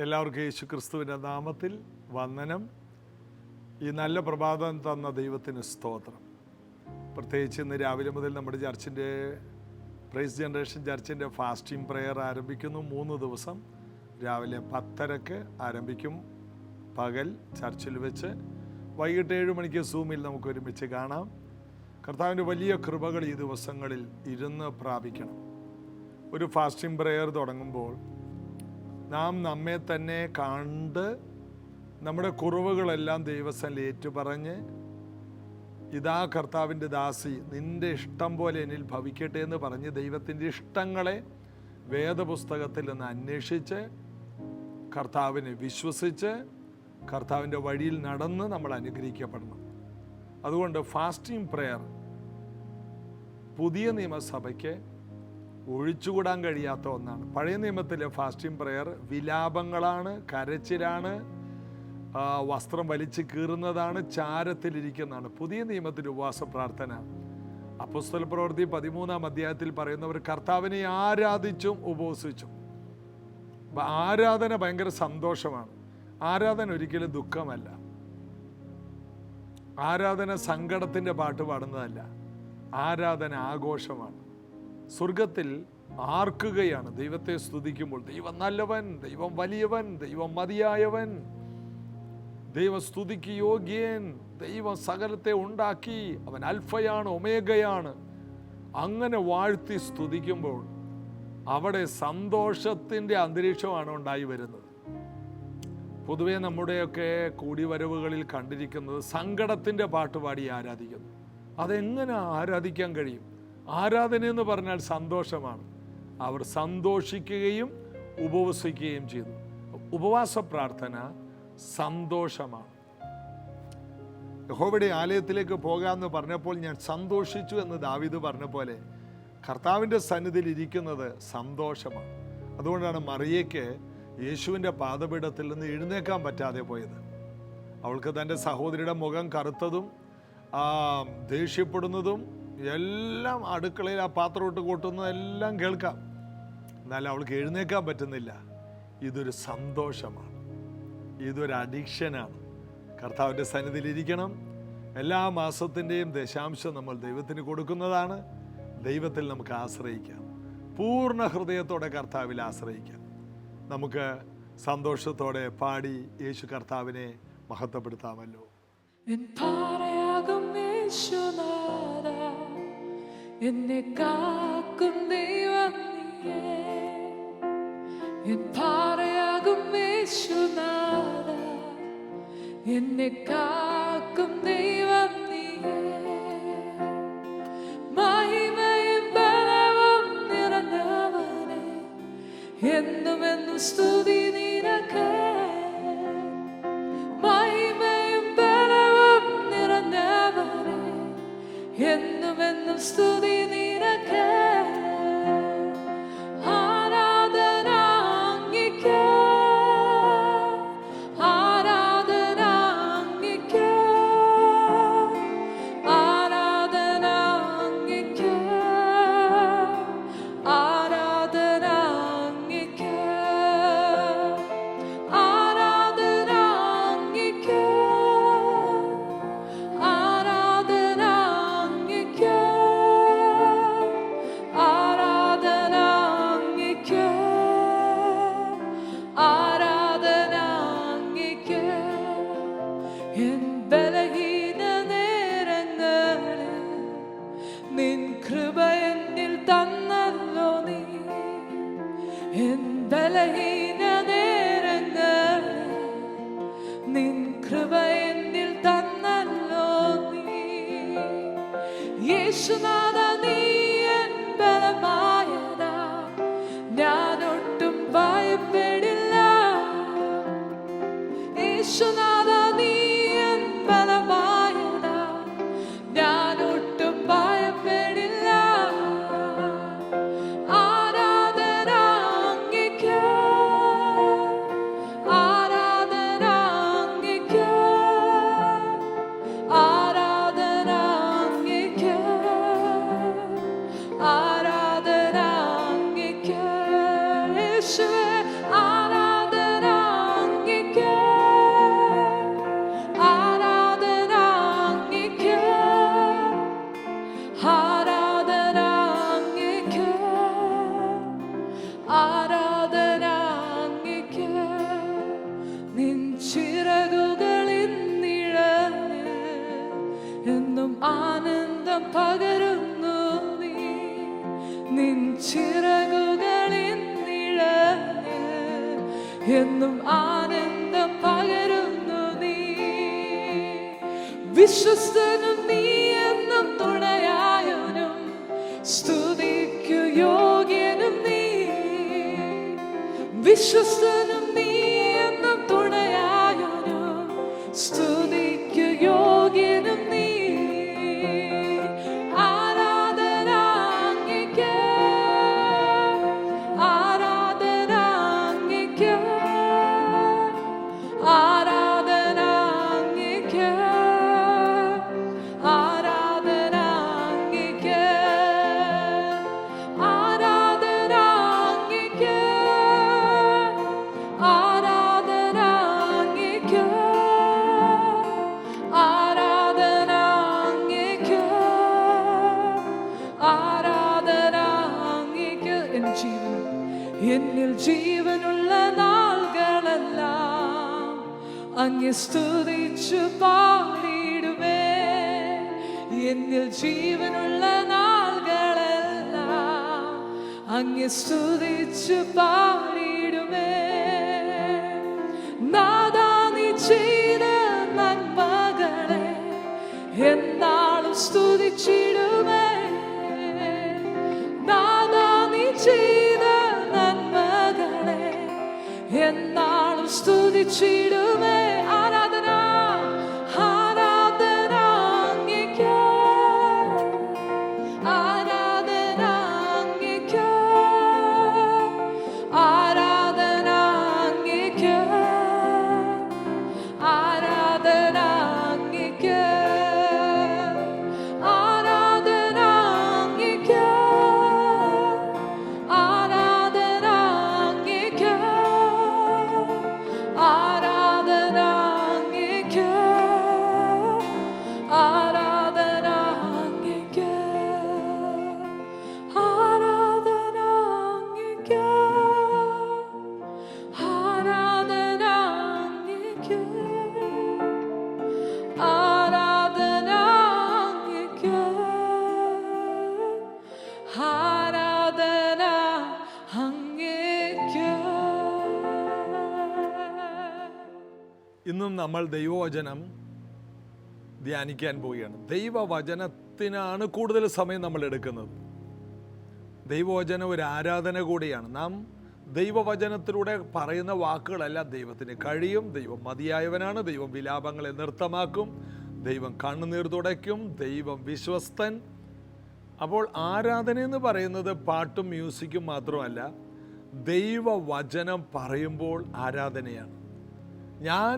എല്ലാവർക്കും യേശു ക്രിസ്തുവിൻ്റെ നാമത്തിൽ വന്ദനം. ഈ നല്ല പ്രഭാതം തന്ന ദൈവത്തിന് സ്തോത്രം. പ്രത്യേകിച്ച് ഇന്ന് രാവിലെ മുതൽ നമ്മുടെ ചർച്ചിൻ്റെ പ്രൈസ് ജനറേഷൻ ചർച്ചിൻ്റെ ഫാസ്റ്റിംഗ് പ്രെയർ ആരംഭിക്കുന്നു. 3 ദിവസം രാവിലെ 10:30 ആരംഭിക്കും. പകൽ ചർച്ചിൽ വെച്ച്, വൈകിട്ട് 7 മണിക്ക് സൂമിൽ നമുക്ക് ഒരുമിച്ച് കാണാം. കർത്താവിൻ്റെ വലിയ കൃപകൾ ഈ ദിവസങ്ങളിൽ ഇരുന്ന് പ്രാപിക്കണം. ഒരു ഫാസ്റ്റിംഗ് പ്രെയർ തുടങ്ങുമ്പോൾ നാം നമ്മെ തന്നെ കണ്ട് നമ്മുടെ കുറവുകളെല്ലാം ദൈവസന്നിധിയിൽ ഏറ്റുപറഞ്ഞ്, ഇതാ കർത്താവിൻ്റെ ദാസി, നിൻ്റെ ഇഷ്ടം പോലെ എന്നിൽ ഭവിക്കട്ടെ എന്ന് പറഞ്ഞ് ദൈവത്തിൻ്റെ ഇഷ്ടങ്ങളെ വേദപുസ്തകത്തിൽ നിന്ന് അന്വേഷിച്ച് കർത്താവിനെ വിശ്വസിച്ച് കർത്താവിൻ്റെ വഴിയിൽ നടന്ന് നമ്മൾ അനുഗ്രഹിക്കപ്പെടണം. അതുകൊണ്ട് ഫാസ്റ്റിംഗ് പ്രെയർ പുതിയ നിയമസഭയ്ക്ക് ഒഴിച്ചുകൂടാൻ കഴിയാത്ത ഒന്നാണ്. പഴയ നിയമത്തിലെ ഫാസ്റ്റിംഗ് പ്രെയർ വിലാപങ്ങളാണ്, കരച്ചിലാണ്, വസ്ത്രം വലിച്ചു കീറുന്നതാണ്, ചാരത്തിലിരിക്കുന്നതാണ്. പുതിയ നിയമത്തിൽ ഉപവാസ പ്രാർത്ഥന, അപ്പോസ്തല പ്രവൃത്തി 13-ാം അധ്യായത്തിൽ പറയുന്നവർ കർത്താവിനെ ആരാധിച്ചും ഉപവസിച്ചും. ആരാധന ഭയങ്കര സന്തോഷമാണ്. ആരാധന ഒരിക്കലും ദുഃഖമല്ല. ആരാധന സങ്കടത്തിൻ്റെ പാട്ട് പാടുന്നതല്ല. ആരാധന ആഘോഷമാണ്. സ്വർഗത്തിൽ ആർക്കുകയാണ് ദൈവത്തെ സ്തുതിക്കുമ്പോൾ. ദൈവം നല്ലവൻ, ദൈവം വലിയവൻ, ദൈവം മതിയായവൻ, ദൈവം സ്തുതിക്ക് യോഗ്യൻ, ദൈവം സകലത്തെ ഉണ്ടാക്കി, അവൻ അൽഫയാണ് ഒമേഗയാണ്. അങ്ങനെ വാഴ്ത്തി സ്തുതിക്കുമ്പോൾ അവിടെ സന്തോഷത്തിൻ്റെ അന്തരീക്ഷമാണ് ഉണ്ടായി വരുന്നത്. പൊതുവെ നമ്മുടെയൊക്കെ കൂടിവരവുകളിൽ കണ്ടിരിക്കുന്നത് സങ്കടത്തിൻ്റെ പാട്ടുപാടി ആരാധിക്കുന്നു. അതെങ്ങനെ ആരാധിക്കാൻ കഴിയും? ആരാധന എന്ന് പറഞ്ഞാൽ സന്തോഷമാണ്. അവർ സന്തോഷിക്കുകയും ഉപവസിക്കുകയും ചെയ്തു. ഉപവാസ പ്രാർത്ഥന സന്തോഷമാണ്. യഹോവയുടെ ആലയത്തിലേക്ക് പോകാമെന്ന് പറഞ്ഞപ്പോൾ ഞാൻ സന്തോഷിച്ചു എന്ന് ദാവീദ് പറഞ്ഞ പോലെ കർത്താവിൻ്റെ സന്നിധിയിൽ ഇരിക്കുന്നത് സന്തോഷമാണ്. അതുകൊണ്ടാണ് മറിയയ്ക്ക് യേശുവിൻ്റെ പാദപീഠത്തിൽ നിന്ന് എഴുന്നേക്കാൻ പറ്റാതെ പോയത്. അവൾക്ക് തൻ്റെ സഹോദരിയുടെ മുഖം കറുത്തതും ദേഷ്യപ്പെടുന്നതും എല്ലാം, അടുക്കളയിൽ ആ പാത്രം ഇട്ട് കൂട്ടുന്നതും എല്ലാം കേൾക്കാം. എന്നാൽ അവൾക്ക് എഴുന്നേക്കാൻ പറ്റുന്നില്ല. ഇതൊരു സന്തോഷമാണ്, ഇതൊരു അഡിക്ഷനാണ്. കർത്താവിൻ്റെ സന്നിധിയിൽ ഇരിക്കണം. എല്ലാ മാസത്തിൻ്റെയും ദശാംശം നമ്മൾ ദൈവത്തിന് കൊടുക്കുന്നതാണ്. ദൈവത്തിൽ നമുക്ക് ആശ്രയിക്കാം. പൂർണ്ണ ഹൃദയത്തോടെ കർത്താവിൽ ആശ്രയിക്കാം. നമുക്ക് സന്തോഷത്തോടെ പാടി യേശു കർത്താവിനെ മഹത്വപ്പെടുത്താമല്ലോ. എന്നെ കാക്കും ദൈവം നീയേ, എൻ പാറയാകും യേശുനാഥ, എന്നെ കാക്കും ദൈവം നീയേ. മഹിമയും ബലവും നിറഞ്ഞവനേ, എന്നും എന്നും സ്തുതി നിനക്കേ. മഹിമയും ബലവും നിറഞ്ഞവനേ, എന്നും എന്നും സ്തുതി നിനക്കേ. ആരാധന അങ്ങേക്കേ, ആരാധന അങ്ങേക്കേ, ആരാധന അങ്ങേക്കേ, ആരാധന അങ്ങേക്കേ, ആരാധന അങ്ങേക്കേ, ആരാധന അങ്ങേക്കേ, ആരാധന അങ്ങേക്കേ, ആരാധന അങ്ങേക്കേ. എൻ ബലഹീന നേരങ്ങളിൽ നിൻ കൃപ എന്നിൽ തന്നല്ലോ നീ. എൻ ബലഹീന നേരങ്ങളിൽ നിൻ കൃപ എന്നിൽ തന്നല്ലോ നീ. യേശുനാഥ നീ എൻ ബലമായതാ, ഞാനൊട്ടും ഭയപ്പെടില്ല. യേശുനാഥ നീ എൻ ബലമായതാ, ഞാനൊട്ടും ഭയപ്പെടില്ല. ആരാധന അങ്ങേക്കേ, ആരാധന അങ്ങേക്കേ, ആരാധന അങ്ങേക്കേ, എന്നും ആനന്ദം പകരുന്നു നീ. വിശ്വസ്തനും നീ എന്നും തുണയായവനും സ്തുതിക്കു യോഗ്യനും നീ. വിശ്വസ്തനും നീ എന്നും തുണയായവനും സ്തുതിക്കു യോഗ്യനും നീ. എന്നിൽ ജീവനുള്ള നാളുകളെല്ലാം അങ്ങേ സ്തുതിച്ചു പാടിടുമേ. എന്നിൽ ജീവനുള്ള നാളുകളെല്ലാം അങ്ങേ സ്തുതിച്ചു പാടിടുമേ. നാദാ നീ ചെയ്ത നന്മകളെ എന്നാളും സ്തുതിച്ചിടുമേ. നാദാ നീ ചെയ്ത നന്മകളെ എന്നാളും സ്തുതിച്ചിടുമേ. ആരാധന ആരാധന അങ്ങേക്ക്, ആരാധന അങ്ങേക്ക്, ആരാധന അങ്ങേക്ക്, ആരാധന അങ്ങേക്ക്, ആരാധന അങ്ങേക്ക്, ആരാധന അങ്ങേക്ക്, ആരാധന അങ്ങേക്ക്, ആരാധന അങ്ങേക്ക്, ആരാധന അങ്ങേക്ക്, ആരാധന അങ്ങേക്ക്, ആരാധന അങ്ങേക്ക്, ആരാധന അങ്ങേക്ക്. ഇന്നും നമ്മൾ ദൈവവചനം ധ്യാനിക്കാൻ പോവുകയാണ്. ദൈവവചനത്തിനാണ് കൂടുതൽ സമയം നമ്മൾ എടുക്കുന്നത്. ദൈവവചനം ഒരു ആരാധന കൂടിയാണ്. നാം ദൈവവചനത്തിലൂടെ പറയുന്ന വാക്കുകളല്ല ദൈവത്തിന് കഴിയും. ദൈവം മതിയായവനാണ്. ദൈവം വിലാപങ്ങളെ നൃത്തമാക്കും. ദൈവം കണ്ണുനീർ തുടയ്ക്കും. ദൈവം വിശ്വസ്തൻ. അപ്പോൾ ആരാധന എന്ന് പറയുന്നത് പാട്ടും മ്യൂസിക്കും മാത്രമല്ല, ദൈവവചനം പറയുമ്പോൾ ആരാധനയാണ്. ഞാൻ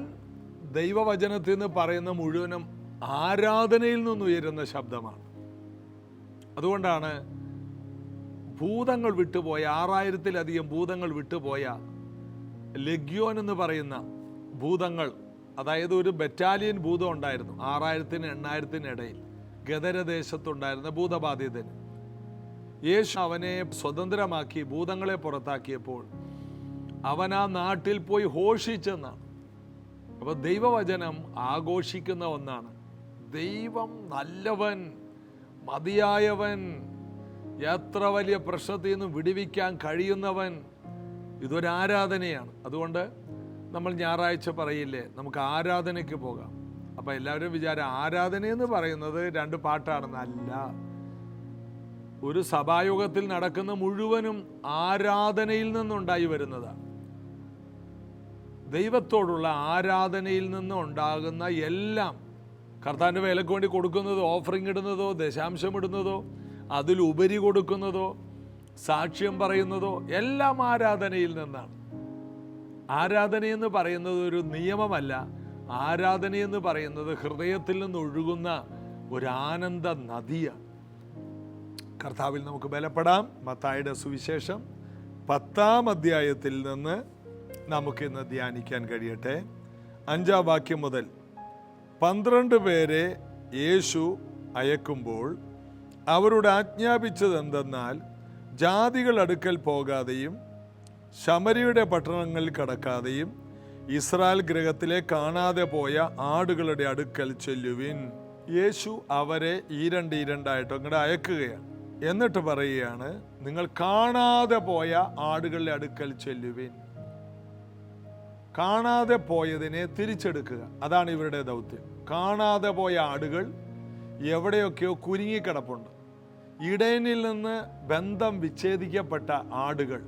ദൈവവചനത്തിൽ നിന്ന് പറയുന്ന മുഴുവനും ആരാധനയിൽ നിന്നുയരുന്ന ശബ്ദമാണ്. അതുകൊണ്ടാണ് ഭൂതങ്ങൾ വിട്ടുപോയ 6000-ലധികം ഭൂതങ്ങൾ വിട്ടുപോയ ലെഗ്യോൻ എന്ന് പറയുന്ന ഭൂതങ്ങൾ, അതായത് ഒരു ബറ്റാലിയൻ ഭൂതം ഉണ്ടായിരുന്നു 6000-നും 8000-നും ഇടയിൽ ഗദരദേശത്തുണ്ടായിരുന്ന ഭൂതബാധിതന്. യേശു അവനെ സ്വതന്ത്രമാക്കി ഭൂതങ്ങളെ പുറത്താക്കിയപ്പോൾ അവൻ ആ നാട്ടിൽ പോയി ഘോഷിച്ചെന്നാണ്. അപ്പോൾ ദൈവവചനം ആഘോഷിക്കുന്ന ഒന്നാണ്. ദൈവം നല്ലവൻ, മതിയായവൻ, എത്ര വലിയ പ്രശ്നത്തിൽ നിന്നും വിടുവിക്കാൻ കഴിയുന്നവൻ. ഇതൊരാരാധനയാണ്. അതുകൊണ്ട് നമ്മൾ ഞായറാഴ്ച പറയില്ലേ നമുക്ക് ആരാധനയ്ക്ക് പോകാം. അപ്പം എല്ലാവരും വിചാരം ആരാധനയെന്ന് പറയുന്നത് 2 പാട്ടാണെന്നല്ല. ഒരു സഭായോഗത്തിൽ നടക്കുന്ന മുഴുവനും ആരാധനയിൽ നിന്നുണ്ടായി വരുന്നതാണ്. ദൈവത്തോടുള്ള ആരാധനയിൽ നിന്ന് ഉണ്ടാകുന്ന എല്ലാം, കർത്താവിൻ്റെ വേലയ്ക്ക് വേണ്ടി കൊടുക്കുന്നതോ, ഓഫറിങ് ഇടുന്നതോ, ദശാംശം ഇടുന്നതോ, അതിലുപരി കൊടുക്കുന്നതോ, സാക്ഷ്യം പറയുന്നതോ എല്ലാം ആരാധനയിൽ നിന്നാണ്. ആരാധനയെന്ന് പറയുന്നത് ഒരു നിയമമല്ല. ആരാധനയെന്ന് പറയുന്നത് ഹൃദയത്തിൽ നിന്ന് ഒഴുകുന്ന ഒരു ആനന്ദ നദിയാണ്. കർത്താവിൽ നമുക്ക് ബലപ്പെടാം. മത്തായിയുടെ സുവിശേഷം 10-ാം അധ്യായത്തിൽ നിന്ന് നമുക്കിന്ന് ധ്യാനിക്കാൻ കഴിയട്ടെ. 5-ാം വാക്യം മുതൽ 12 പേരെ യേശു അയക്കുമ്പോൾ അവരോട് ആജ്ഞാപിച്ചത് എന്തെന്നാൽ, ജാതികൾ അടുക്കൽ പോകാതെയും ശമരിയുടെ പട്ടണങ്ങളിൽ കടക്കാതെയും ഇസ്രായേൽ ഗൃഹത്തിലെ കാണാതെ പോയ ആടുകളുടെ അടുക്കൽ ചെല്ലുവിൻ. യേശു അവരെ ഈരണ്ടായിട്ട് അങ്ങോട്ട് അയക്കുകയാണ്. എന്നിട്ട് പറയുകയാണ്, നിങ്ങൾ കാണാതെ പോയ ആടുകളുടെ അടുക്കൽ ചെല്ലുവിൻ. കാണാതെ പോയതിനെ തിരിച്ചെടുക്കുക. അതാണ് ഇവരുടെ ദൗത്യം. കാണാതെ പോയ ആടുകൾ എവിടെയൊക്കെയോ കുരുങ്ങിക്കിടപ്പുണ്ട്. ഇടയനിൽ നിന്ന് ബന്ധം വിച്ഛേദിക്കപ്പെട്ട ആടുകൾ,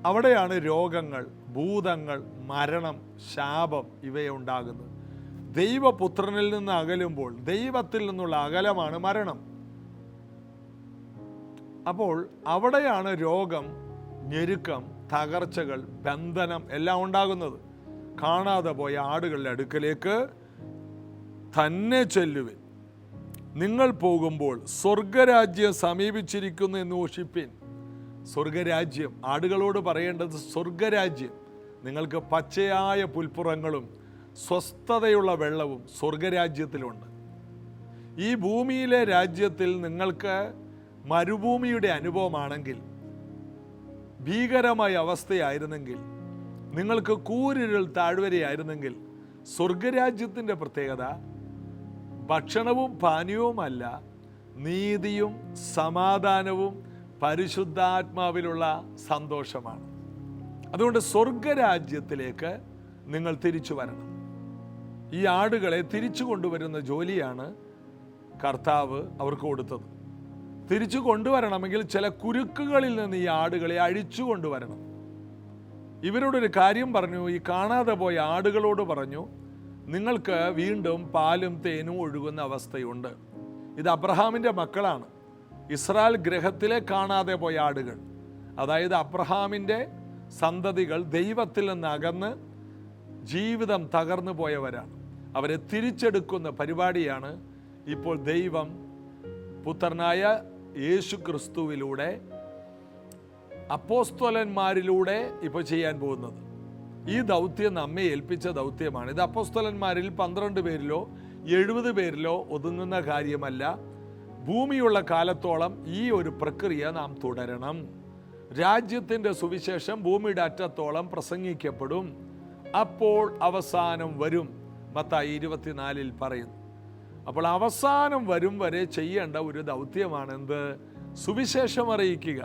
അവിടെയാണ് രോഗങ്ങൾ, ഭൂതങ്ങൾ, മരണം, ശാപം ഇവയുണ്ടാകുന്നത്. ദൈവപുത്രനിൽ നിന്ന് അകലുമ്പോൾ ദൈവത്തിൽ നിന്നുള്ള അകലമാണ് മരണം. അപ്പോൾ അവിടെയാണ് രോഗം, ഞെരുക്കം, തകർച്ചകൾ, ബന്ധനം എല്ലാം ഉണ്ടാകുന്നത്. കാണാതെ പോയ ആടുകളുടെ അടുക്കലേക്ക് തന്നെ ചെല്ലുവിൻ. നിങ്ങൾ പോകുമ്പോൾ സ്വർഗരാജ്യം സമീപിച്ചിരിക്കുന്നു എന്ന് ഘോഷിപ്പിൻ. സ്വർഗരാജ്യം, ആടുകളോട് പറയേണ്ടത് സ്വർഗരാജ്യം. നിങ്ങൾക്ക് പച്ചയായ പുൽപ്പുറങ്ങളും സ്വസ്ഥതയുള്ള വെള്ളവും സ്വർഗരാജ്യത്തിലുണ്ട്. ഈ ഭൂമിയിലെ രാജ്യത്തിൽ നിങ്ങൾക്ക് മരുഭൂമിയുടെ അനുഭവമാണെങ്കിൽ, ഭീകരമായ അവസ്ഥയായിരുന്നെങ്കിൽ, നിങ്ങൾക്ക് കൂരിരുൾ താഴ്വരയായിരുന്നെങ്കിൽ, സ്വർഗരാജ്യത്തിൻ്റെ പ്രത്യേകത ഭക്ഷണവും പാനീയവുമല്ല, നീതിയും സമാധാനവും പരിശുദ്ധാത്മാവിലുള്ള സന്തോഷമാണ്. അതുകൊണ്ട് സ്വർഗരാജ്യത്തിലേക്ക് നിങ്ങൾ തിരിച്ചു വരണം. ഈ ആടുകളെ തിരിച്ചു കൊണ്ടുവരുന്ന ജോലിയാണ് കർത്താവ് അവർക്ക് കൊടുത്തത്. തിരിച്ചു കൊണ്ടുവരണമെങ്കിൽ ചില കുരുക്കുകളിൽ നിന്ന് ഈ ആടുകളെ അഴിച്ചു കൊണ്ടുവരണം. ഇവരോടൊരു കാര്യം പറഞ്ഞു. ഈ കാണാതെ പോയ ആടുകളോട് പറഞ്ഞു, നിങ്ങൾക്ക് വീണ്ടും പാലും തേനും ഒഴുകുന്ന അവസ്ഥയുണ്ട്. ഇത് അബ്രഹാമിൻ്റെ മക്കളാണ്. ഇസ്രായേൽ ഗ്രഹത്തിലെ കാണാതെ പോയ ആടുകൾ, അതായത് അബ്രഹാമിൻ്റെ സന്തതികൾ ദൈവത്തിൽ നിന്ന് അകന്ന് ജീവിതം തകർന്നു പോയവരാണ്. അവരെ തിരിച്ചെടുക്കുന്ന പരിപാടിയാണ് ഇപ്പോൾ ദൈവം പുത്രനായ യേശു ക്രിസ്തുവിലൂടെ അപ്പോസ്തലന്മാരിലൂടെ ഇപ്പോൾ ചെയ്യാൻ പോകുന്നത്. ഈ ദൗത്യം നമ്മെ ഏൽപ്പിച്ച ദൗത്യമാണ്. ഇത് അപ്പോസ്തലന്മാരിൽ 12 പേരിലോ 70 പേരിലോ ഒതുങ്ങുന്ന കാര്യമല്ല. ഭൂമിയുള്ള കാലത്തോളം ഈ ഒരു പ്രക്രിയ നാം തുടരണം. രാജ്യത്തിൻ്റെ സുവിശേഷം ഭൂമിയുടെ അറ്റത്തോളം പ്രസംഗിക്കപ്പെടും. അപ്പോൾ അവസാനം വരും. മത്തായി 24 പറയുന്നു. അപ്പോൾ അവസാനം വരും വരെ ചെയ്യേണ്ട ഒരു ദൗത്യമാണ് എന്ത്? സുവിശേഷം അറിയിക്കുക.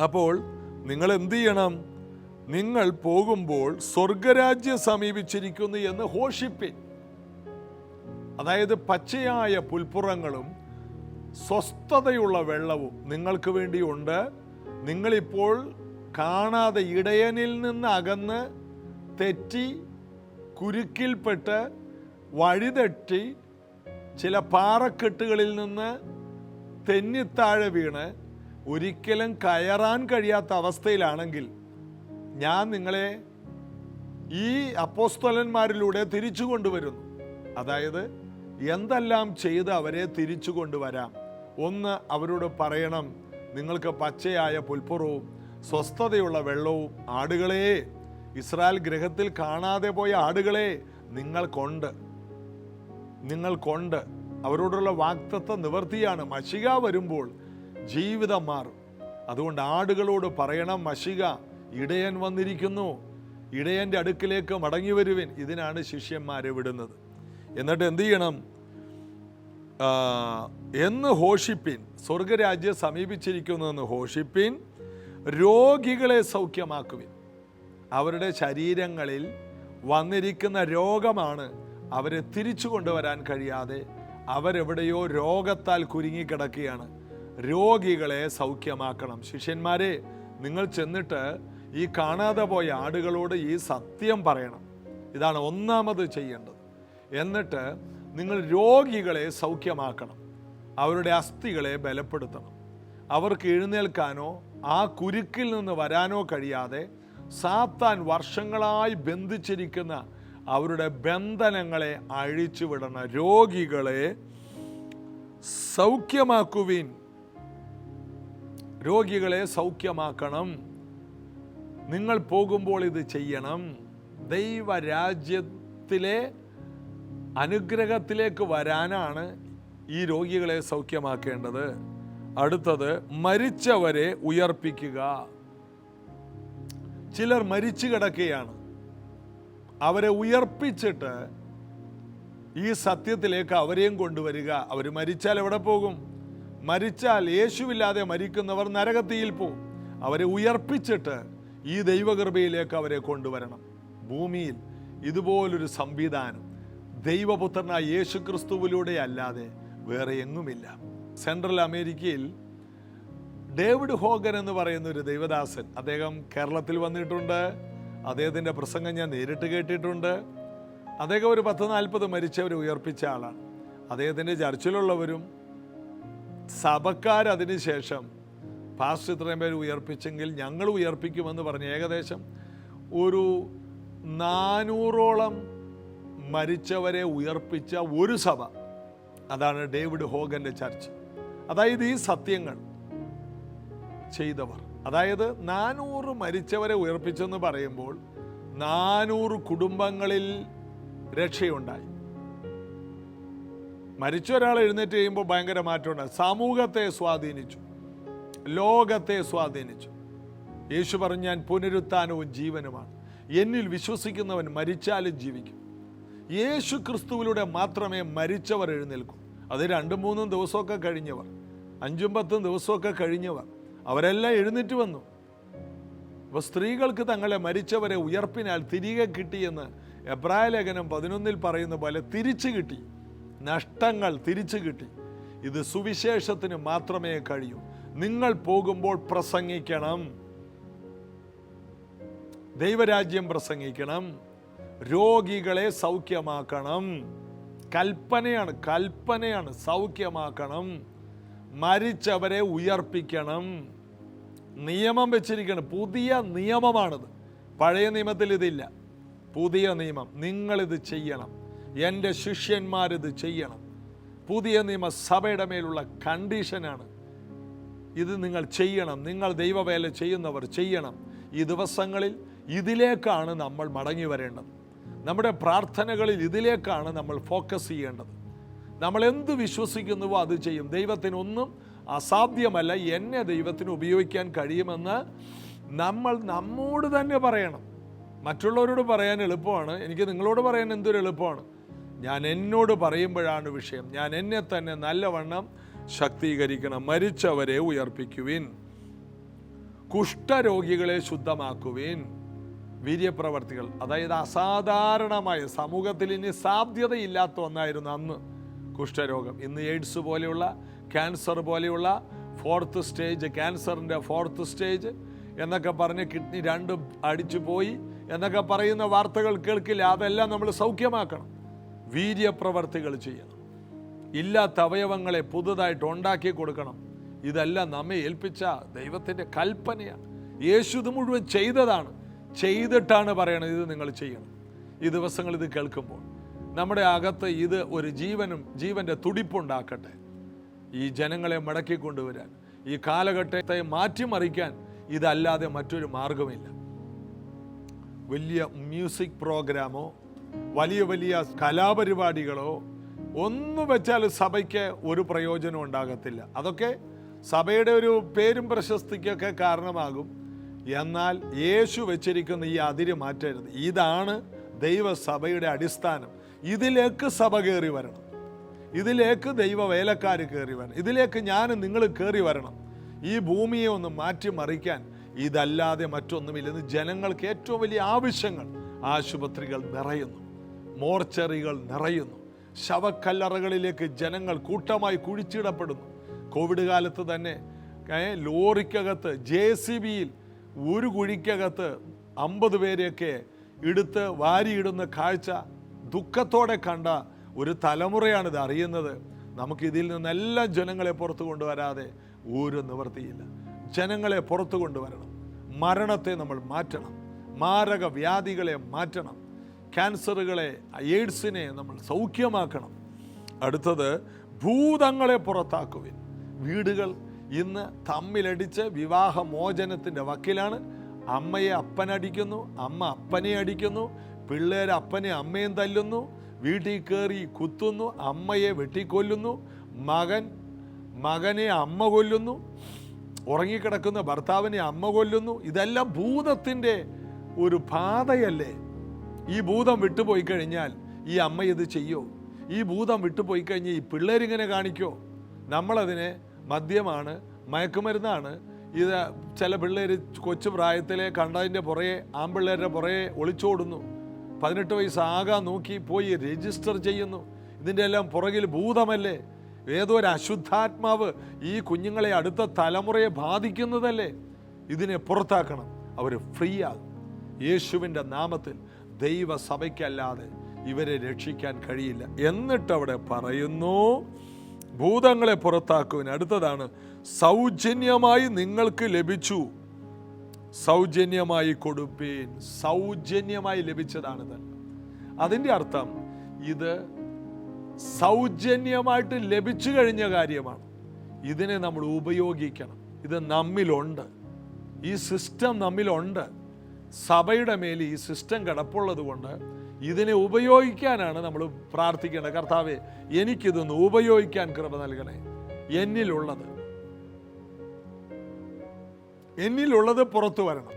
അപ്പോൾ നിങ്ങൾ എന്ത് ചെയ്യണം? നിങ്ങൾ പോകുമ്പോൾ സ്വർഗരാജ്യം സമീപിച്ചിരിക്കുന്നു എന്ന് ഘോഷിപ്പിൻ. അതായത് പച്ചയായ പുൽപ്പുറങ്ങളും സ്വസ്ഥതയുള്ള വെള്ളവും നിങ്ങൾക്ക് വേണ്ടിയുണ്ട്. നിങ്ങളിപ്പോൾ കാണാതെ ഇടയനിൽ നിന്ന് അകന്ന് തെറ്റി കുരുക്കിൽപ്പെട്ട് വഴിതെറ്റി ചില പാറക്കെട്ടുകളിൽ നിന്ന് തെന്നിത്താഴെ വീണ് ഒരിക്കലും കയറാൻ കഴിയാത്ത അവസ്ഥയിലാണെങ്കിൽ ഞാൻ നിങ്ങളെ ഈ അപ്പോസ്തലന്മാരിലൂടെ തിരിച്ചു കൊണ്ടുവരുന്നു. അതായത് എന്തെല്ലാം ചെയ്ത് അവരെ തിരിച്ചു കൊണ്ടുവരാം. ഒന്ന്, അവരോട് പറയണം, നിങ്ങൾക്ക് പച്ചയായ പുൽപ്പുറവും സ്വസ്ഥതയുള്ള വെള്ളവും, ആടുകളെ, ഇസ്രായേൽ ഗ്രഹത്തിൽ കാണാതെ പോയ ആടുകളെ നിങ്ങൾക്കുണ്ട്. അവരോടുള്ള വാഗ്ദത്ത നിവർത്തിയാണ്. മശിക വരുമ്പോൾ ജീവിതം മാറും. അതുകൊണ്ട് ആടുകളോട് പറയണം, മശിക, ഇടയൻ വന്നിരിക്കുന്നു, ഇടയൻ്റെ അടുക്കിലേക്ക് മടങ്ങി വരുവിൻ. ഇതിനാണ് ശിഷ്യന്മാരെ വിടുന്നത്. എന്നിട്ട് എന്ത് ചെയ്യണം എന്ന് ഘോഷിപ്പിൻ. സ്വർഗരാജ്യം സമീപിച്ചിരിക്കുന്നു എന്ന് ഘോഷിപ്പിൻ. രോഗികളെ സൗഖ്യമാക്കുവിൻ. അവരുടെ ശരീരങ്ങളിൽ വന്നിരിക്കുന്ന രോഗമാണ് അവരെ തിരിച്ചു കൊണ്ടുവരാൻ കഴിയാതെ അവരെവിടെയോ രോഗത്താൽ കുരുങ്ങിക്കിടക്കുകയാണ്. രോഗികളെ സൗഖ്യമാക്കണം. ശിഷ്യന്മാരെ, നിങ്ങൾ ചെന്നിട്ട് ഈ കാണാതെ പോയ ആടുകളോട് ഈ സത്യം പറയണം. ഇതാണ് ഒന്നാമത് ചെയ്യേണ്ടത്. എന്നിട്ട് നിങ്ങൾ രോഗികളെ സൗഖ്യമാക്കണം. അവരുടെ അസ്ഥികളെ ബലപ്പെടുത്തണം. അവർക്ക് എഴുന്നേൽക്കാനോ ആ കുരുക്കിൽ നിന്ന് വരാനോ കഴിയാതെ സാത്താൻ വർഷങ്ങളായി ബന്ധിച്ചിരിക്കുന്ന അവരുടെ ബന്ധനങ്ങളെ അഴിച്ചുവിടണം. രോഗികളെ സൗഖ്യമാക്കുവിൻ. രോഗികളെ സൗഖ്യമാക്കണം. നിങ്ങൾ പോകുമ്പോൾ ഇത് ചെയ്യണം. ദൈവരാജ്യത്തിലെ അനുഗ്രഹത്തിലേക്ക് വരാനാണ് ഈ രോഗികളെ സൗഖ്യമാക്കേണ്ടത്. അടുത്തത്, മരിച്ചവരെ ഉയർപ്പിക്കുക. ചിലർ മരിച്ചു കിടക്കുകയാണ്. അവരെ ഉയർപ്പിച്ചിട്ട് ഈ സത്യത്തിലേക്ക് അവരെയും കൊണ്ടുവരിക. അവർ മരിച്ചാൽ എവിടെ പോകും? മരിച്ചാൽ യേശുവില്ലാതെ മരിക്കുന്നവർ നരകത്തിയിൽ പോകും. അവരെ ഉയർപ്പിച്ചിട്ട് ഈ ദൈവകൃപയിലേക്ക് അവരെ കൊണ്ടുവരണം. ഭൂമിയിൽ ഇതുപോലൊരു സംവിധാനം ദൈവപുത്രനായ യേശു ക്രിസ്തുവിലൂടെ അല്ലാതെ വേറെ എങ്ങുമില്ല. സെൻട്രൽ അമേരിക്കയിൽ ഡേവിഡ് ഹോഗൻ എന്ന് പറയുന്ന ഒരു ദൈവദാസൻ, അദ്ദേഹം കേരളത്തിൽ വന്നിട്ടുണ്ട്. അദ്ദേഹത്തിൻ്റെ പ്രസംഗം ഞാൻ നേരിട്ട് കേട്ടിട്ടുണ്ട്. അദ്ദേഹം ഒരു 10-40 മരിച്ചവരെ ഉയർപ്പിച്ച ആളാണ്. അദ്ദേഹത്തിൻ്റെ ചർച്ചിലുള്ളവരും സഭക്കാരതിന് ശേഷം പാസ്റ്റർ ഇത്രയും പേര് ഉയർപ്പിച്ചെങ്കിൽ ഞങ്ങൾ ഉയർപ്പിക്കുമെന്ന് പറഞ്ഞ് ഏകദേശം ഒരു 400ഓളം മരിച്ചവരെ ഉയർപ്പിച്ച ഒരു സഭ, അതാണ് ഡേവിഡ് ഹോഗൻ്റെ ചർച്ച്. അതായത് ഈ സത്യങ്ങൾ ചെയ്തവർ, അതായത് 400 മരിച്ചവരെ ഉയർപ്പിച്ചെന്ന് പറയുമ്പോൾ 400 കുടുംബങ്ങളിൽ രക്ഷയുണ്ടായി. മരിച്ച ഒരാൾ എഴുന്നേറ്റ് ചെയ്യുമ്പോൾ ഭയങ്കര മാറ്റമുണ്ടായി. സമൂഹത്തെ സ്വാധീനിച്ചു, ലോകത്തെ സ്വാധീനിച്ചു. യേശു പറഞ്ഞു, ഞാൻ പുനരുത്ഥാനവും ജീവനുമാണ്, എന്നിൽ വിശ്വസിക്കുന്നവൻ മരിച്ചാലും ജീവിക്കും. യേശു ക്രിസ്തുവിലൂടെ മാത്രമേ മരിച്ചവർ എഴുന്നേൽക്കൂ. അത് 2-3 ദിവസമൊക്കെ കഴിഞ്ഞവർ, 5-10 ദിവസമൊക്കെ കഴിഞ്ഞവർ, അവരെല്ലാം എഴുന്നേറ്റ് വന്നു. അപ്പോൾ സ്ത്രീകൾക്ക് തങ്ങളെ മരിച്ചവരെ ഉയർപ്പിനാൽ തിരികെ കിട്ടിയെന്ന് എബ്രായ ലേഖനം 11 പറയുന്ന പോലെ തിരിച്ചു കിട്ടി. നഷ്ടങ്ങൾ തിരിച്ചു കിട്ടി. ഇത് സുവിശേഷത്തിന് മാത്രമേ കഴിയൂ. നിങ്ങൾ പോകുമ്പോൾ പ്രസംഗിക്കണം, ദൈവരാജ്യം പ്രസംഗിക്കണം, രോഗികളെ സൗഖ്യമാക്കണം. കൽപ്പനയാണ് സൗഖ്യമാക്കണം. മരിച്ചവരെ ഉയർപ്പിക്കണം. നിയമം വെച്ചിരിക്കണം, പുതിയ നിയമമാണിത്. പഴയ നിയമത്തിൽ ഇതില്ല. പുതിയ നിയമം, നിങ്ങളിത് ചെയ്യണം, എൻ്റെ ശിഷ്യന്മാരിത് ചെയ്യണം. പുതിയ നിയമ സഭയുടെ മേലുള്ള കണ്ടീഷനാണ്. ഇത് നിങ്ങൾ ചെയ്യണം, നിങ്ങൾ ദൈവവേല ചെയ്യുന്നവർ ചെയ്യണം. ഈ ദിവസങ്ങളിൽ ഇതിലേക്കാണ് നമ്മൾ മടങ്ങി വരേണ്ടത്. നമ്മുടെ പ്രാർത്ഥനകളിൽ ഇതിലേക്കാണ് നമ്മൾ ഫോക്കസ് ചെയ്യേണ്ടത്. നമ്മൾ എന്ത് വിശ്വസിക്കുന്നുവോ അത് ചെയ്യും. ദൈവത്തിനൊന്നും അസാധ്യമല്ല. എന്നെ ദൈവത്തിന് ഉപയോഗിക്കാൻ കഴിയുമെന്ന് നമ്മൾ നമ്മോട് തന്നെ പറയണം. മറ്റുള്ളവരോട് പറയാൻ എളുപ്പമാണ്, എനിക്ക് നിങ്ങളോട് പറയാൻ എന്തൊരു എളുപ്പമാണ്. ഞാൻ എന്നോട് പറയുമ്പോഴാണ് വിഷയം. ഞാൻ എന്നെ തന്നെ നല്ലവണ്ണം ശക്തീകരിക്കണം. മരിച്ചവരെ ഉയർപ്പിക്കുവിൻ, കുഷ്ഠരോഗികളെ ശുദ്ധമാക്കുവിൻ. വീര്യപ്രവർത്തികൾ, അതായത് അസാധാരണമായ, സമൂഹത്തിൽ ഇനി സാധ്യതയില്ലാത്ത ഒന്നായിരുന്നു അന്ന് കുഷ്ഠരോഗം. ഇന്ന് എയ്ഡ്സ് പോലെയുള്ള, ക്യാൻസർ പോലെയുള്ള 4th സ്റ്റേജ്, ക്യാൻസറിൻ്റെ 4th സ്റ്റേജ് എന്നൊക്കെ പറഞ്ഞ് കിഡ്നി 2 അടിച്ചു പോയി എന്നൊക്കെ പറയുന്ന വാർത്തകൾ കേൾക്കില്ല. അതെല്ലാം നമ്മൾ സൗഖ്യമാക്കണം. വീര്യപ്രവർത്തികൾ ചെയ്യണം. ഇല്ലാത്ത അവയവങ്ങളെ പുതുതായിട്ട് ഉണ്ടാക്കി കൊടുക്കണം. ഇതെല്ലാം നമ്മെ ഏൽപ്പിച്ച ദൈവത്തിൻ്റെ കൽപ്പനയാണ്. യേശു ഇത് മുഴുവൻ ചെയ്തതാണ്. ചെയ്തിട്ടാണ് പറയണത് ഇത് നിങ്ങൾ ചെയ്യണം. ഈ ദിവസങ്ങൾ ഇത് കേൾക്കുമ്പോൾ നമ്മുടെ അകത്ത് ഇത് ഒരു ജീവൻ്റെ തുടിപ്പുണ്ടാക്കട്ടെ. ഈ ജനങ്ങളെ മടക്കി കൊണ്ടുവരാൻ, ഈ കാലഘട്ടത്തെ മാറ്റിമറിക്കാൻ ഇതല്ലാതെ മറ്റൊരു മാർഗമില്ല. വലിയ മ്യൂസിക് പ്രോഗ്രാമോ വലിയ വലിയ കലാപരിപാടികളോ ഒന്നും വെച്ചാൽ സഭയ്ക്ക് ഒരു പ്രയോജനം ഉണ്ടാകത്തില്ല. അതൊക്കെ സഭയുടെ ഒരു പേരും പ്രശസ്തിക്കൊക്കെ കാരണമാകും. എന്നാൽ യേശു വെച്ചിരിക്കുന്ന ഈ അതിര് മാറ്റരുത്. ഇതാണ് ദൈവസഭയുടെ അടിസ്ഥാനം. ഇതിലേക്ക് സഭ കയറി വരണം. ഇതിലേക്ക് ദൈവ വേലക്കാർ കയറി വരണം. ഇതിലേക്ക് ഞാൻ നിങ്ങൾ കയറി വരണം. ഈ ഭൂമിയെ ഒന്ന് മാറ്റിമറിക്കാൻ ഇതല്ലാതെ മറ്റൊന്നുമില്ലെന്ന് ജനങ്ങൾക്ക് ഏറ്റവും വലിയ ആവശ്യങ്ങൾ. ആശുപത്രികൾ നിറയുന്നു, മോർച്ചറികൾ നിറയുന്നു, ശവക്കല്ലറകളിലേക്ക് ജനങ്ങൾ കൂട്ടമായി കുഴിച്ചിടപ്പെടുന്നു. കോവിഡ് കാലത്ത് തന്നെ ലോറിക്കകത്ത് JCBയിൽ ഒരു കുഴിക്കകത്ത് 50 പേരെയൊക്കെ എടുത്ത് വാരിയിടുന്ന കാഴ്ച ദുഃഖത്തോടെ കണ്ട ഒരു തലമുറയാണിത് അറിയുന്നത്. നമുക്കിതിൽ നിന്നെല്ലാം ജനങ്ങളെ പുറത്തു കൊണ്ടുവരാതെ ഒരു നിവൃത്തിയില്ല. ജനങ്ങളെ പുറത്തു കൊണ്ടുവരണം. മരണത്തെ നമ്മൾ മാറ്റണം. മാരക വ്യാധികളെ മാറ്റണം. ക്യാൻസറുകളെ, എയ്ഡ്സിനെ നമ്മൾ സൗഖ്യമാക്കണം. അടുത്തത് ഭൂതങ്ങളെ പുറത്താക്കുവിൻ. വീടുകൾ ഇന്ന് തമ്മിലടിച്ച് വിവാഹമോചനത്തിൻ്റെ വക്കിലാണ്. അമ്മയെ അപ്പനടിക്കുന്നു, അമ്മ അപ്പനെ അടിക്കുന്നു, പിള്ളേർ അപ്പനെ അമ്മയും തല്ലുന്നു, വീട്ടിൽ കയറി കുത്തുന്നു, അമ്മയെ വെട്ടിക്കൊല്ലുന്നു, മകനെ അമ്മ കൊല്ലുന്നു, ഉറങ്ങിക്കിടക്കുന്ന ഭർത്താവിനെ അമ്മ കൊല്ലുന്നു. ഇതെല്ലാം ഭൂതത്തിൻ്റെ ഒരു പാതയല്ലേ? ഈ ഭൂതം വിട്ടുപോയി കഴിഞ്ഞാൽ ഈ അമ്മ ഇത് ചെയ്യോ? ഈ ഭൂതം വിട്ടുപോയി കഴിഞ്ഞാൽ ഈ പിള്ളേരിങ്ങനെ കാണിക്കോ? നമ്മളതിനെ മദ്യമാണ്, മയക്കുമരുന്നാണ്, ഇത് ചില പിള്ളേർ കൊച്ചു പ്രായത്തിലെ കണ്ടതിൻ്റെ പുറകെ ആൺപിള്ളേരുടെ പുറകെ ഒളിച്ചോടുന്നു. 18 വയസ്സാകാൻ നോക്കി പോയി രജിസ്റ്റർ ചെയ്യുന്നു. ഇതിൻ്റെ എല്ലാം പുറകിൽ ഭൂതമല്ലേ? ഏതോ ഒരു അശുദ്ധാത്മാവ് ഈ കുഞ്ഞുങ്ങളെ അടുത്ത തലമുറയെ ബാധിക്കുന്നതല്ലേ? ഇതിനെ പുറത്താക്കണം. അവർ ഫ്രീ ആകും. യേശുവിൻ്റെ നാമത്തിൽ ദൈവസഭയ്ക്കല്ലാതെ ഇവരെ രക്ഷിക്കാൻ കഴിയില്ല. എന്നിട്ട് അവിടെ പറയുന്നു, ഭൂതങ്ങളെ പുറത്താക്കുവാൻ. അടുത്തതാണ്, സൗജന്യമായി നിങ്ങൾക്ക് ലഭിച്ചു, സൗജന്യമായി കൊടുപ്പീൻ. സൗജന്യമായി ലഭിച്ചതാണിത്. അതിൻ്റെ അർത്ഥം ഇത് സൗജന്യമായിട്ട് ലഭിച്ചു കഴിഞ്ഞ കാര്യമാണ്. ഇതിനെ നമ്മൾ ഉപയോഗിക്കണം. ഇത് നമ്മിലുണ്ട്, ഈ സിസ്റ്റം നമ്മിലുണ്ട്. സഭയുടെ മേൽ ഈ സിസ്റ്റം കിടപ്പുള്ളത് കൊണ്ട് ഇതിനെ ഉപയോഗിക്കാനാണ് നമ്മൾ പ്രാർത്ഥിക്കേണ്ടത്. കർത്താവേ, എനിക്കിതൊന്ന് ഉപയോഗിക്കാൻ കൃപ നൽകണേ. എന്നിലുള്ളത് പുറത്തു വരണം.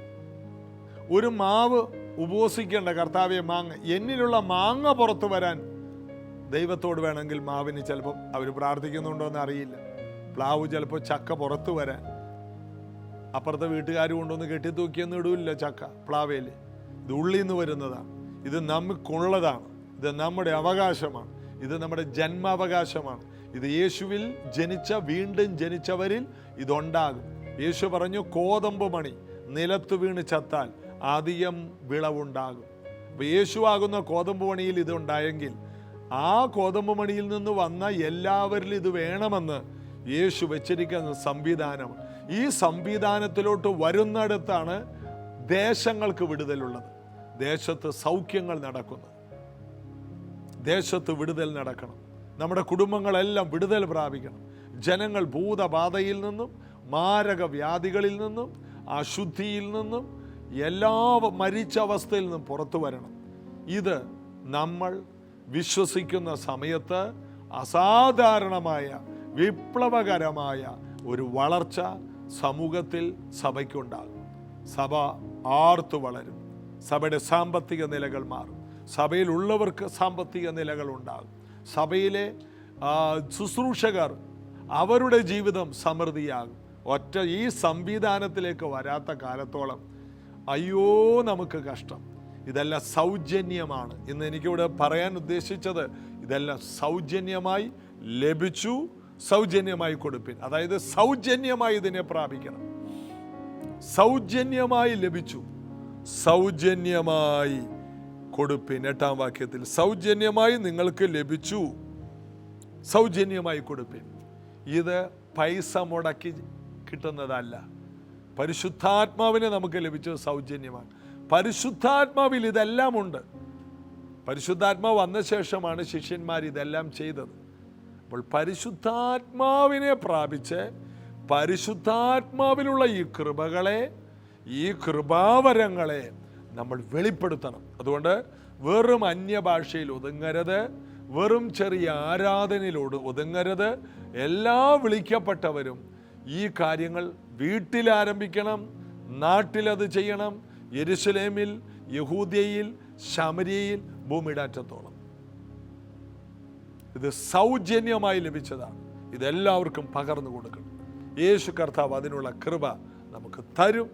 ഒരു മാവ് ഉപവസിക്കേണ്ട, കർത്താവെ മാങ്ങ, എന്നിലുള്ള മാങ്ങ പുറത്തു വരാൻ ദൈവത്തോട് വേണമെങ്കിൽ മാവിന് ചിലപ്പം അവർ പ്രാർത്ഥിക്കുന്നുണ്ടോ എന്ന് അറിയില്ല. പ്ലാവ് ചിലപ്പോൾ ചക്ക പുറത്തു വരാൻ അപ്പുറത്തെ വീട്ടുകാർ കൊണ്ടൊന്ന് കെട്ടിത്തൂക്കിയൊന്നും ഇടൂല്ല. ചക്ക പ്ലാവേൽ ഇത് ഉള്ളിൽ നിന്ന് വരുന്നതാണ്. ഇത് നമുക്കുള്ളതാണ്. ഇത് നമ്മുടെ അവകാശമാണ്. ഇത് നമ്മുടെ ജന്മാവകാശമാണ്. ഇത് യേശുവിൽ വീണ്ടും ജനിച്ചവരിൽ ഇതുണ്ടാകും. യേശു പറഞ്ഞു, കോതമ്പ് മണി നിലത്ത് വീണ് ചത്താൽ അധികം വിളവുണ്ടാകും. അപ്പോൾ യേശുവാകുന്ന കോതമ്പ് മണിയിൽ ഇതുണ്ടായെങ്കിൽ ആ കോതമ്പ് മണിയിൽ നിന്ന് വന്ന എല്ലാവരിലും ഇത് വേണമെന്ന് യേശു വെച്ചിരിക്കുന്ന സംവിധാനമാണ്. ഈ സംവിധാനത്തിലോട്ട് വരുന്നിടത്താണ് ദേശങ്ങൾക്ക് വിടുതലുള്ളത്. ദേശത്ത് സൗഖ്യങ്ങൾ നടക്കുന്നത്. ദേശത്ത് വിടുതൽ നടക്കണം. നമ്മുടെ കുടുംബങ്ങളെല്ലാം വിടുതൽ പ്രാപിക്കണം. ജനങ്ങൾ ഭൂതബാധയിൽ നിന്നും മാരക വ്യാധികളിൽ നിന്നും അശുദ്ധിയിൽ നിന്നും എല്ലാ മരിച്ച അവസ്ഥയിൽ നിന്നും പുറത്തു വരണം. ഇത് നമ്മൾ വിശ്വസിക്കുന്ന സമയത്ത് അസാധാരണമായ വിപ്ലവകരമായ ഒരു വളർച്ച സമൂഹത്തിൽ സഭയ്ക്കുണ്ടാകും. സഭ ആർത്തു വളരും. സഭയുടെ സാമ്പത്തിക നിലകൾ മാറും. സഭയിലുള്ളവർക്ക് സാമ്പത്തിക നിലകൾ ഉണ്ടാകും. സഭയിലെ ശുശ്രൂഷകർ അവരുടെ ജീവിതം സമൃദ്ധിയാകും. ഈ സംവിധാനത്തിലേക്ക് വരാത്ത കാലത്തോളം അയ്യോ നമുക്ക് കഷ്ടം. ഇതെല്ലാം സൗജന്യമാണ്. ഇന്ന് എനിക്കിവിടെ പറയാൻ ഉദ്ദേശിച്ചത് ഇതെല്ലാം സൗജന്യമായി ലഭിച്ചു, സൗജന്യമായി കൊടുപ്പിൻ. അതായത് സൗജന്യമായി ഇതിനെ പ്രാപിക്കണം. സൗജന്യമായി ലഭിച്ചു, സൗജന്യമായി കൊടുപ്പിൻ. 8-ാം വാക്യത്തിൽ സൗജന്യമായി നിങ്ങൾക്ക് ലഭിച്ചു, സൗജന്യമായി കൊടുപ്പിൻ. ഇത് പൈസ മുടക്കി കിട്ടുന്നതല്ല. പരിശുദ്ധാത്മാവിനെ നമുക്ക് ലഭിച്ചത് സൗജന്യമാണ്. പരിശുദ്ധാത്മാവിൽ ഇതെല്ലാം ഉണ്ട്. പരിശുദ്ധാത്മാവ് വന്ന ശേഷമാണ് ശിഷ്യന്മാർ ഇതെല്ലാം ചെയ്തത്. അപ്പോൾ പരിശുദ്ധാത്മാവിനെ പ്രാപിച്ച് പരിശുദ്ധാത്മാവിലുള്ള ഈ കൃപകളെ, ഈ കൃപാവരങ്ങളെ നമ്മൾ വെളിപ്പെടുത്തണം. അതുകൊണ്ട് വെറും അന്യഭാഷയിൽ ഒതുങ്ങരുത്, വെറും ചെറിയ ആരാധനയിൽ ഒതുങ്ങരുത്. എല്ലാ വിളിക്കപ്പെട്ടവരും ഈ കാര്യങ്ങൾ വീട്ടിൽ ആരംഭിക്കണം, നാട്ടിലത് ചെയ്യണം. യെരുശലേമിൽ, യഹൂദ്യയിൽ, ശമര്യയിൽ, ഭൂമിയുടെ അറ്റത്തോളം. ഇത് സൗജന്യമായി ലഭിച്ചതാണ്. ഇതെല്ലാവർക്കും പകർന്നു കൊടുക്കണം. യേശു കർത്താവ് അതിനുള്ള കൃപ നമുക്ക് തരും.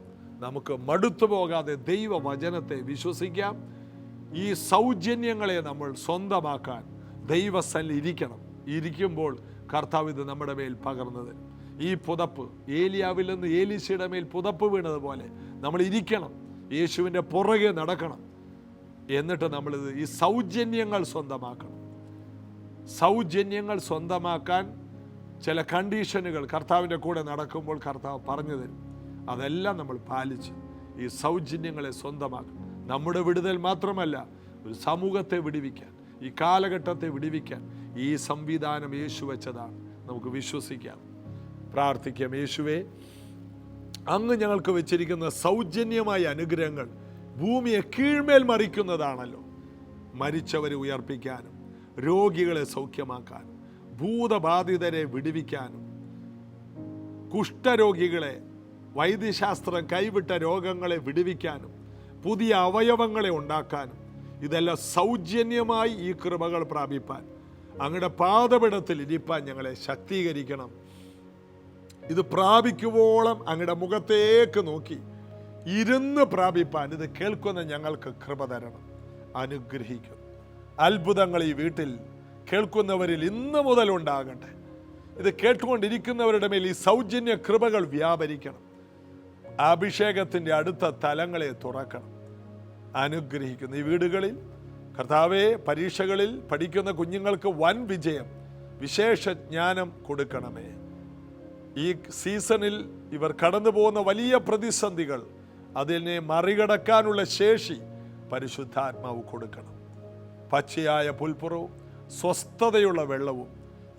നമുക്ക് മടുത്തു പോകാതെ ദൈവവചനത്തെ വിശ്വസിക്കാം. ഈ സൗജന്യങ്ങളെ നമ്മൾ സ്വന്തമാക്കാൻ ദൈവസന്നിധിയിൽ ഇരിക്കണം. ഇരിക്കുമ്പോൾ കർത്താവ് ഇത് നമ്മുടെ മേൽ പകർന്നത്. ഈ പുതപ്പ് ഏലിയാവിൽ നിന്ന് ഏലീശയുടെ മേൽ പുതപ്പ് വീണതുപോലെ നമ്മൾ ഇരിക്കണം. യേശുവിൻ്റെ പുറകെ നടക്കണം. എന്നിട്ട് നമ്മളിത് ഈ സൗജന്യങ്ങൾ സ്വന്തമാക്കണം. സൗജന്യങ്ങൾ സ്വന്തമാക്കാൻ ചില കണ്ടീഷനുകൾ കർത്താവിൻ്റെ കൂടെ നടക്കുമ്പോൾ കർത്താവ് പറഞ്ഞു തരും. അതെല്ലാം നമ്മൾ പാലിച്ച് ഈ സൗജന്യങ്ങളെ സ്വന്തമാക്കണം. നമ്മുടെ വിടുതൽ മാത്രമല്ല, ഒരു സമൂഹത്തെ വിടുവിക്കാൻ, ഈ കാലഘട്ടത്തെ വിടുവിക്കാൻ ഈ സംവിധാനം യേശു വെച്ചതാണ്. നമുക്ക് വിശ്വസിക്കാം, പ്രാർത്ഥിക്കാം. യേശുവേ, അങ്ങ് ഞങ്ങൾക്ക് വെച്ചിരിക്കുന്ന സൗജന്യമായ അനുഗ്രഹങ്ങൾ ഭൂമിയെ കീഴ്മേൽ മറിക്കുന്നതാണല്ലോ. മരിച്ചവരെ ഉയർപ്പിക്കാനും, രോഗികളെ സൗഖ്യമാക്കാനും, ഭൂതബാധിതരെ വിടുവിക്കാനും, കുഷ്ഠരോഗികളെ, വൈദ്യശാസ്ത്രം കൈവിട്ട രോഗങ്ങളെ വിടുവിക്കാനും, പുതിയ അവയവങ്ങളെ ഉണ്ടാക്കാനും, ഇതെല്ലാം സൗജന്യമായി ഈ കൃപകൾ പ്രാപിപ്പാൻ, അങ്ങയുടെ പാദപീഠത്തിൽ ഇരിപ്പാൻ ഞങ്ങളെ ശക്തീകരിക്കണം. ഇത് പ്രാപിക്കുവോളം അങ്ങയുടെ മുഖത്തേക്ക് നോക്കി ഇരുന്ന് പ്രാപിപ്പാൻ ഇത് കേൾക്കുന്ന ഞങ്ങൾക്ക് കൃപ തരണം. അനുഗ്രഹിക്കും. അത്ഭുതങ്ങൾ ഈ വീട്ടിൽ കേൾക്കുന്നവരിൽ ഇന്ന് മുതൽ ഉണ്ടാകട്ടെ. ഇത് കേട്ടുകൊണ്ടിരിക്കുന്നവരുടെ മേൽ ഈ സൗജന്യ കൃപകൾ വ്യാപരിക്കണം. അഭിഷേകത്തിൻ്റെ അടുത്ത തലങ്ങളെ തുറക്കണം. അനുഗ്രഹിക്കുന്നു. ഈ വീടുകളിൽ കർത്താവേ, പരീക്ഷകളിൽ പഠിക്കുന്ന കുഞ്ഞുങ്ങൾക്ക് വൻ വിജയം, വിശേഷ ജ്ഞാനം കൊടുക്കണമേ. ഈ സീസണിൽ ഇവർ കടന്നു പോകുന്ന വലിയ പ്രതിസന്ധികൾ, അതിനെ മറികടക്കാനുള്ള ശേഷി പരിശുദ്ധാത്മാവ് കൊടുക്കണം. പച്ചയായ പുൽപ്പുറവും സ്വസ്ഥതയുള്ള വെള്ളവും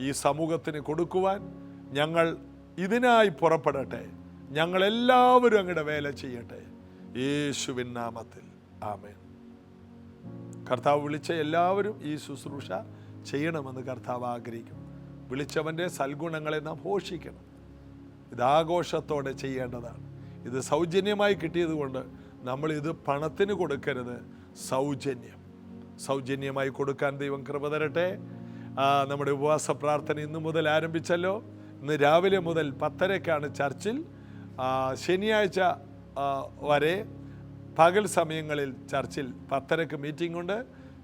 ഈ സമൂഹത്തിന് കൊടുക്കുവാൻ ഞങ്ങൾ ഇതിനായി പുറപ്പെടട്ടെ. ഞങ്ങളെല്ലാവരും അങ്ങയുടെ വേല ചെയ്യട്ടെ. യേശുവിൻ നാമത്തിൽ ആമേൻ. കർത്താവ് വിളിച്ച എല്ലാവരും ഈ ശുശ്രൂഷ ചെയ്യണമെന്ന് കർത്താവ് ആഗ്രഹിക്കും. വിളിച്ചവൻ്റെ സൽഗുണങ്ങളെ നാം ഘോഷിക്കണം. ഇത് ആഘോഷത്തോടെ ചെയ്യേണ്ടതാണ്. ഇത് സൗജന്യമായി കിട്ടിയതുകൊണ്ട് നമ്മളിത് പണത്തിന് കൊടുക്കരുത്. സൗജന്യമായി കൊടുക്കാൻ ദൈവം കൃപ തരട്ടെ. നമ്മുടെ ഉപവാസ പ്രാർത്ഥന ഇന്നു മുതൽ ആരംഭിച്ചല്ലോ. ഇന്ന് രാവിലെ മുതൽ 10:30 ചർച്ചിൽ, ശനിയാഴ്ച വരെ പകൽ സമയങ്ങളിൽ ചർച്ചിൽ 10:30 മീറ്റിംഗ് ഉണ്ട്.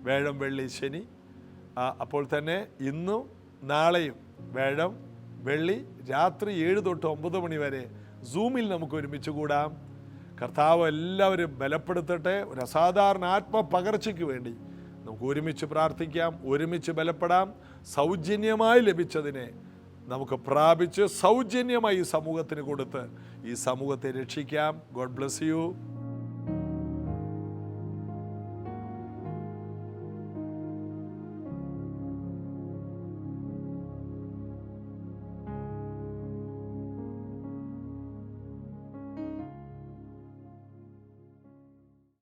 വ്യാഴം, വെള്ളി, ശനി. അപ്പോൾ തന്നെ ഇന്നും നാളെയും വ്യാഴം, വെള്ളി രാത്രി 7 തൊട്ട് 9 മണി വരെ സൂമിൽ നമുക്ക് ഒരുമിച്ച് കൂടാം. കർത്താവ് എല്ലാവരും ബലപ്പെടുത്തട്ടെ. ഒരു അസാധാരണ ആത്മപകർച്ചയ്ക്ക് വേണ്ടി നമുക്ക് ഒരുമിച്ച് പ്രാർത്ഥിക്കാം, ഒരുമിച്ച് ബലപ്പെടാം. സൗജന്യമായി ലഭിച്ചതിനെ നമുക്ക് പ്രാപിച്ച് സൗജന്യമായി ഈ സമൂഹത്തിന് കൊടുത്ത് ഈ സമൂഹത്തെ രക്ഷിക്കാം. God bless you.